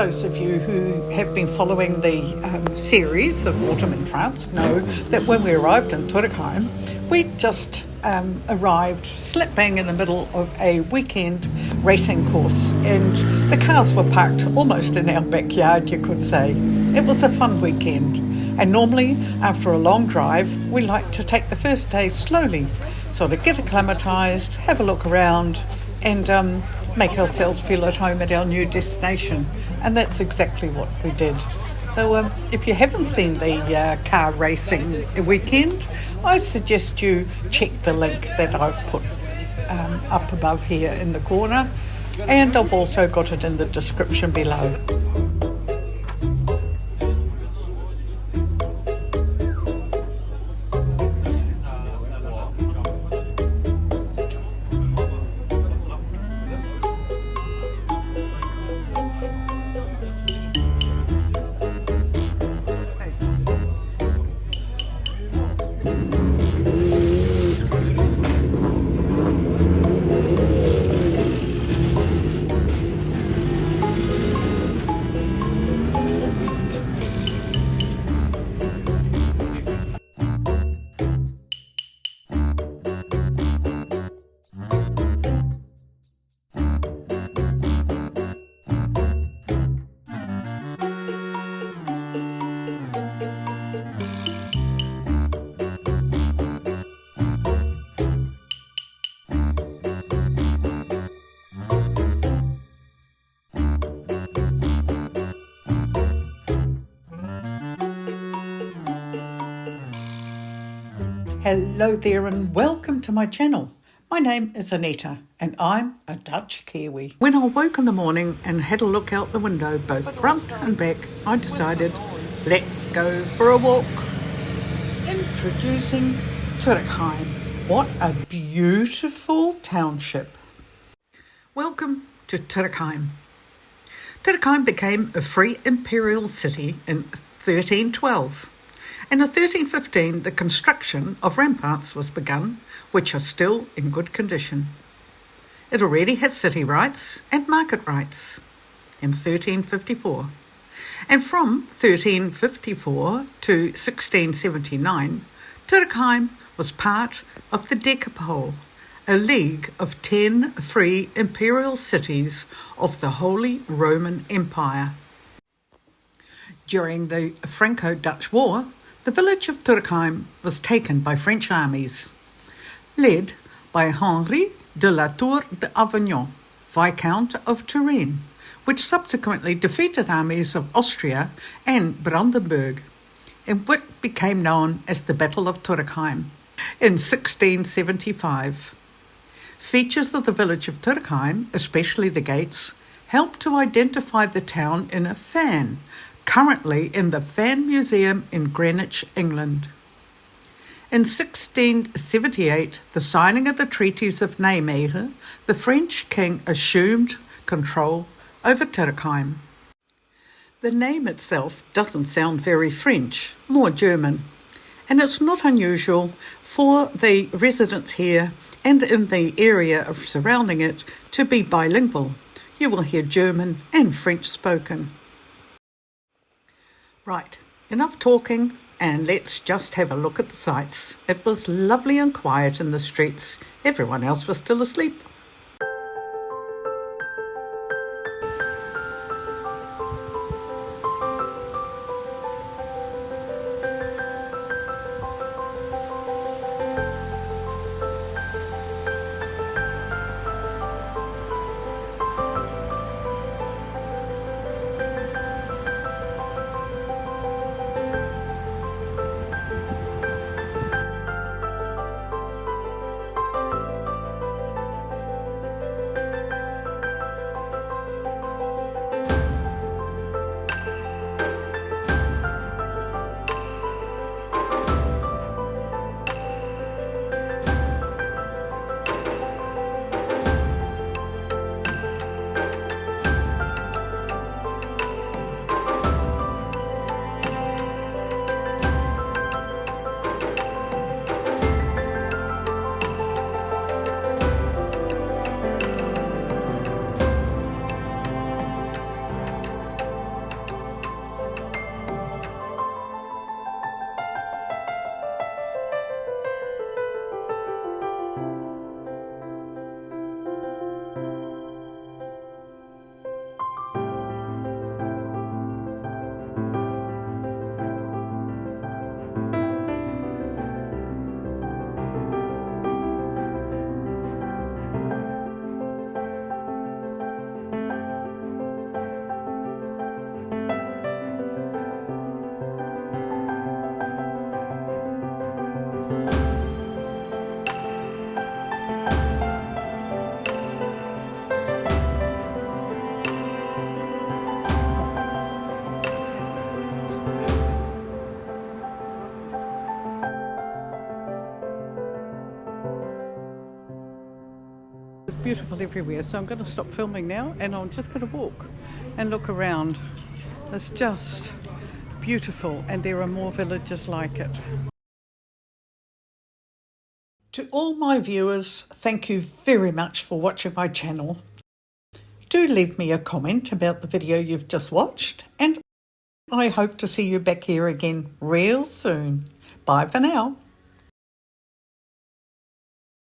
those of you who have been following the series of Autumn in France know that when we arrived in Turckheim, we just arrived slap bang in the middle of a weekend racing course, and the cars were parked almost in our backyard, you could say. It was a fun weekend, and normally after a long drive we like to take the first day slowly, sort of get acclimatised, have a look around and make ourselves feel at home at our new destination, and that's exactly what we did. So if you haven't seen the car racing weekend, I suggest you check the link that I've put up above here in the corner, and I've also got it in the description below. Hello there and welcome to my channel. My name is Anita and I'm a Dutch-Kiwi. When I woke in the morning and had a look out the window, both front and back, I decided, let's go for a walk. Introducing Turckheim. What a beautiful township. Welcome to Turckheim. Turckheim became a free imperial city in 1312. And in 1315, the construction of ramparts was begun, which are still in good condition. It already had city rights and market rights in 1354. And from 1354 to 1679, Turckheim was part of the Decapole, a league of 10 free imperial cities of the Holy Roman Empire. During the Franco-Dutch War, the village of Turckheim was taken by French armies, led by Henri de la Tour d'Avignon, Viscount of Turenne, which subsequently defeated armies of Austria and Brandenburg in what became known as the Battle of Turckheim in 1675. Features of the village of Turckheim, especially the gates, help to identify the town in a fan, currently in the Fan Museum in Greenwich, England. In 1678, the signing of the treaties of Nijmegen, the French king assumed control over Turckheim. The name itself doesn't sound very French, more German, and it's not unusual for the residents here and in the area surrounding it to be bilingual. You will hear German and French spoken. Right, enough talking, and let's just have a look at the sights. It was lovely and quiet in the streets. Everyone else was still asleep. beautiful everywhere. So I'm going to stop filming now and I'm just going to walk and look around. It's just beautiful and there are more villages like it. To all my viewers, thank you very much for watching my channel. Do leave me a comment about the video you've just watched, and I hope to see you back here again real soon. Bye for now.